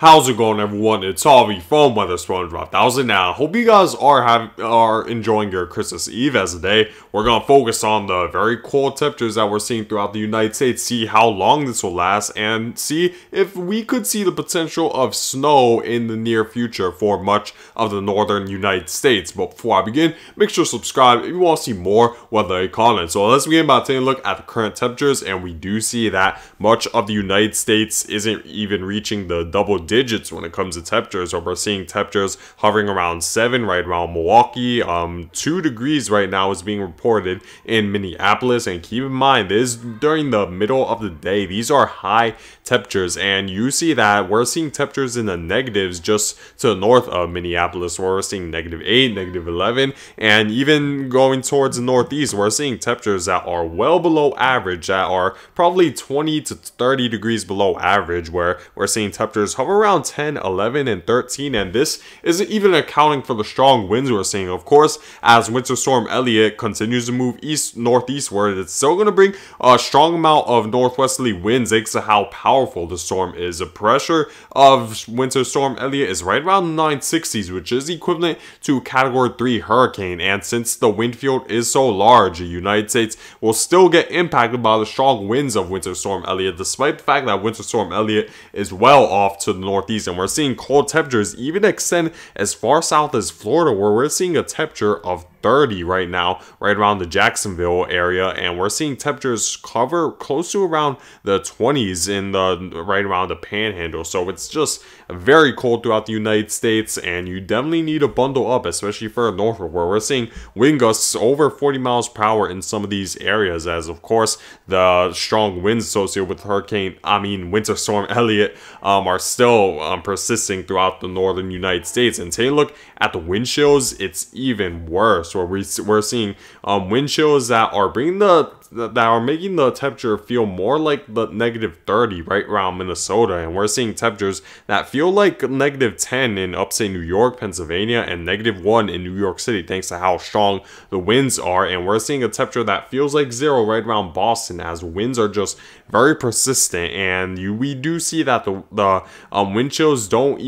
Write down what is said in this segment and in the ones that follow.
How's it going, everyone? It's Harvey from Weather SpongeBob 1000. Now, hope you guys are enjoying your Christmas Eve. As today, we're gonna focus on the very cold temperatures that we're seeing throughout the United States, see how long this will last, and see if we could see the potential of snow in the near future for much of the northern United States. But before I begin, make sure to subscribe if you want to see more weather content. So let's begin by taking a look at the current temperatures, and we do see that much of the United States isn't even reaching the double digits when it comes to temperatures. So we're seeing temperatures hovering around 7 right around Milwaukee. 2 degrees right now is being reported in Minneapolis, and keep in mind this is during the middle of the day. These are high temperatures, and you see that we're seeing temperatures in the negatives just to the north of Minneapolis, where we're seeing -8, -11, and even going towards the northeast, we're seeing temperatures that are well below average, that are probably 20 to 30 degrees below average, where we're seeing temperatures hover around 10, 11, and 13, and this isn't even accounting for the strong winds we're seeing. Of course, as Winter Storm Elliott continues to move northeastward, it's still going to bring a strong amount of northwesterly winds thanks to how powerful the storm is. The pressure of Winter Storm Elliott is right around 960s, which is equivalent to a Category 3 hurricane, and since the wind field is so large, the United States will still get impacted by the strong winds of Winter Storm Elliott, despite the fact that Winter Storm Elliott is well off to the northeast, and we're seeing cold temperatures even extend as far south as Florida, where we're seeing a temperature of 30 right now, right around the Jacksonville area, and we're seeing temperatures cover close to around the 20s in the right around the Panhandle. So it's just very cold throughout the United States, and you definitely need to bundle up, especially further northward, where we're seeing wind gusts over 40 miles per hour in some of these areas, as of course the strong winds associated with Winter Storm Elliott are still persisting throughout the northern United States. And take a look at the wind chills, it's even worse, where we're seeing wind chills that are making the temperature feel more like the -30 right around Minnesota, and we're seeing temperatures that feel like -10 in upstate New York, Pennsylvania, and -1 in New York City, thanks to how strong the winds are. And we're seeing a temperature that feels like 0 right around Boston, as winds are just very persistent. And we do see that the wind chills don't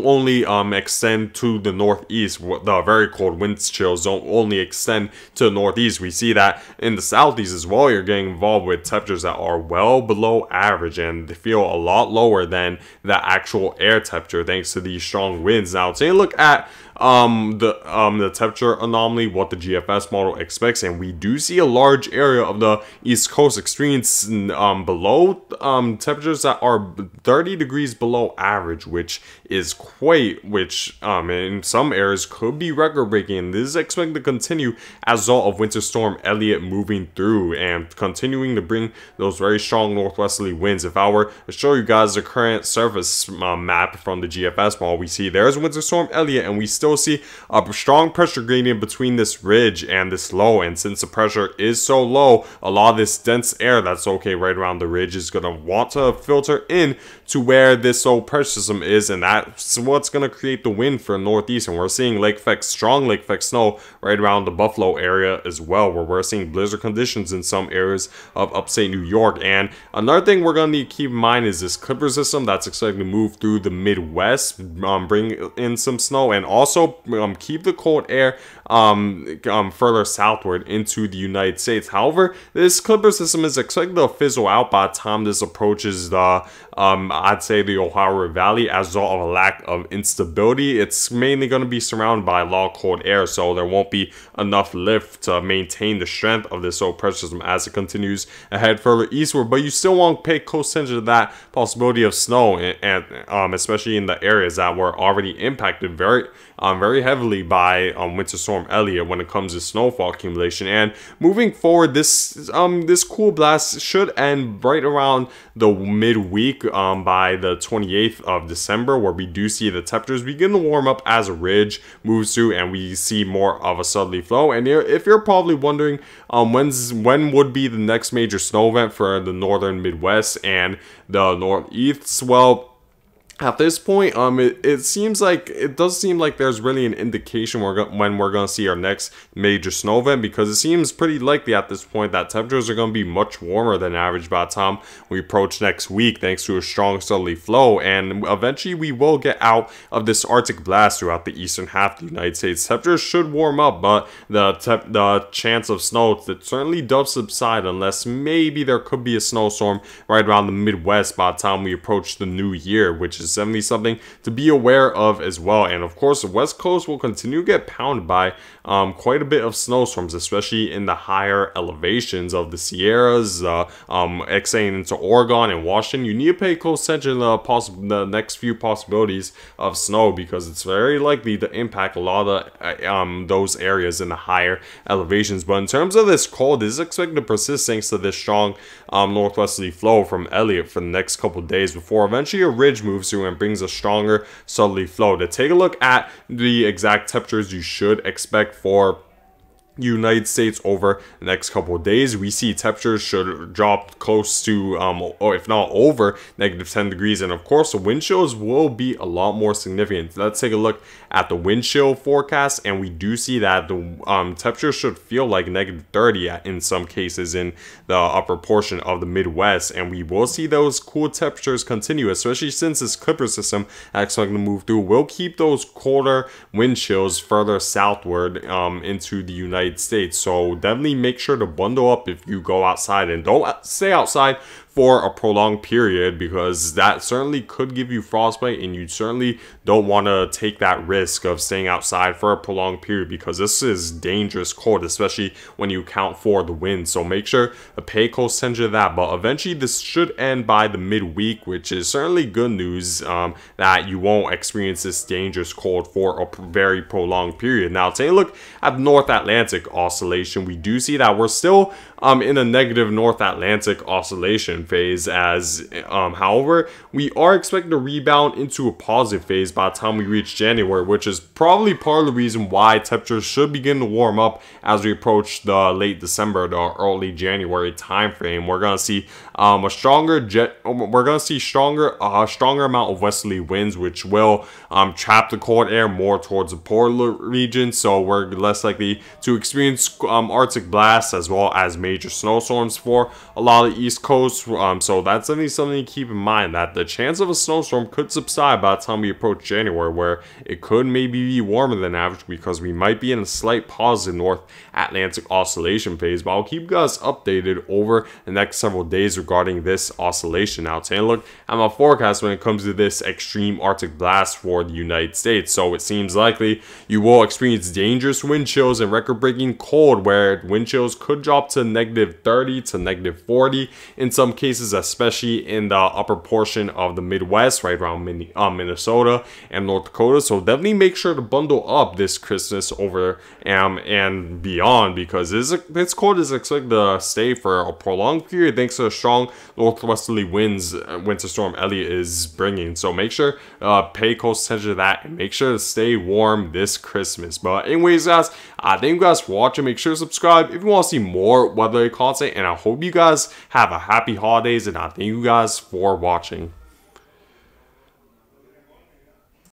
only extend to the northeast. The very cold wind chills don't only extend to the northeast. We see that in the southeast as well, you're getting involved with temperatures that are well below average, and they feel a lot lower than the actual air temperature thanks to these strong winds. Now take a look at the temperature anomaly, what the GFS model expects, and we do see a large area of the East Coast experience below temperatures that are 30 degrees below average, which in some areas could be record breaking. This is expected to continue as a result of Winter Storm Elliott moving through and continuing to bring those very strong northwesterly winds. If I were to show you guys the current surface map from the GFS model, we see there's Winter Storm Elliott, and we still see a strong pressure gradient between this ridge and this low. And since the pressure is so low, a lot of this dense air that's located right around the ridge is going to want to filter in to where this low pressure system is, and that's what's going to create the wind for the northeast. And we're seeing strong lake effect snow right around the Buffalo area as well, where we're seeing blizzard conditions in some areas of upstate New York. And another thing we're going to need to keep in mind is this Clipper system that's expected to move through the Midwest, bring in some snow, and also keep the cold air further southward into the United States. However, this Clipper system is expected to fizzle out by the time this approaches the I'd say the Ohio River Valley, as a result of a lack of instability. It's mainly going to be surrounded by a lot of cold air, so there won't be enough lift to maintain the strength of this low pressure system as it continues ahead further eastward. But you still want to pay close attention to that possibility of snow, and especially in the areas that were already impacted very heavily by Winter Storm Elliott when it comes to snowfall accumulation. And moving forward, this cool blast should end right around the midweek by the 28th of December, where we do see the temperatures begin to warm up as a ridge moves through, and we see more of a southerly flow. And if you're probably wondering when would be the next major snow event for the northern Midwest and the Northeast, well, At this point, it does seem like there's really an indication when we're gonna see our next major snow event, because it seems pretty likely at this point that temperatures are gonna be much warmer than average by the time we approach next week, thanks to a strong southerly flow, and eventually we will get out of this Arctic blast throughout the eastern half of the United States. Temperatures should warm up, but the chance of snow that certainly does subside unless maybe there could be a snowstorm right around the Midwest by the time we approach the new year, which is definitely something to be aware of as well. And of course, the West Coast will continue to get pounded by quite a bit of snowstorms, especially in the higher elevations of the Sierras, extending into Oregon and Washington. You need to pay close attention to the next few possibilities of snow, because it's very likely to impact a lot of those areas in the higher elevations. But in terms of this cold, this is expected to persist thanks to this strong northwesterly flow from Elliott for the next couple days, before eventually a ridge moves through and brings a stronger southerly flow. To take a look at the exact temperatures you should expect for United States over the next couple of days, we see temperatures should drop close to or if not over -10 degrees, and of course the wind chills will be a lot more significant. Let's take a look at the wind chill forecast, and we do see that the temperature should feel like -30 in some cases in the upper portion of the Midwest, and we will see those cool temperatures continue, especially since this Clipper system expected to move through will keep those colder wind chills further southward into the United States. So definitely make sure to bundle up if you go outside, and don't stay outside for a prolonged period, because that certainly could give you frostbite, and you certainly don't want to take that risk of staying outside for a prolonged period, because this is dangerous cold, especially when you account for the wind. So make sure to pay close attention to that. But eventually this should end by the midweek, which is certainly good news, that you won't experience this dangerous cold for a very prolonged period. Now take a look at the North Atlantic oscillation. We do see that we're still in a negative North Atlantic oscillation phase, as however we are expected to rebound into a positive phase by the time we reach January, which is probably part of the reason why temperatures should begin to warm up as we approach the late December to early January time frame. We're gonna see a stronger stronger amount of westerly winds, which will trap the cold air more towards the polar region, so we're less likely to experience Arctic blasts as well as major snowstorms for a lot of the East Coast. So that's definitely something to keep in mind, that the chance of a snowstorm could subside by the time we approach January, where it could maybe be warmer than average, because we might be in a slight positive North Atlantic oscillation phase. But I'll keep you guys updated over the next several days regarding this oscillation. Now take a look at my forecast when it comes to this extreme Arctic blast for the United States. So it seems likely you will experience dangerous wind chills and record-breaking cold, where wind chills could drop to -30 to -40 in some cases, especially in the upper portion of the Midwest, right around Minnesota and North Dakota. So definitely make sure to bundle up this Christmas over and beyond, because this cold is expected to stay for a prolonged period thanks to the strong northwesterly winds Winter Storm Elliott is bringing. So make sure pay close attention to that, and make sure to stay warm this Christmas. But anyways guys, thank you guys for watching. Make sure to subscribe if you want to see more weather content, and I hope you guys have a happy holidays, and I thank you guys for watching.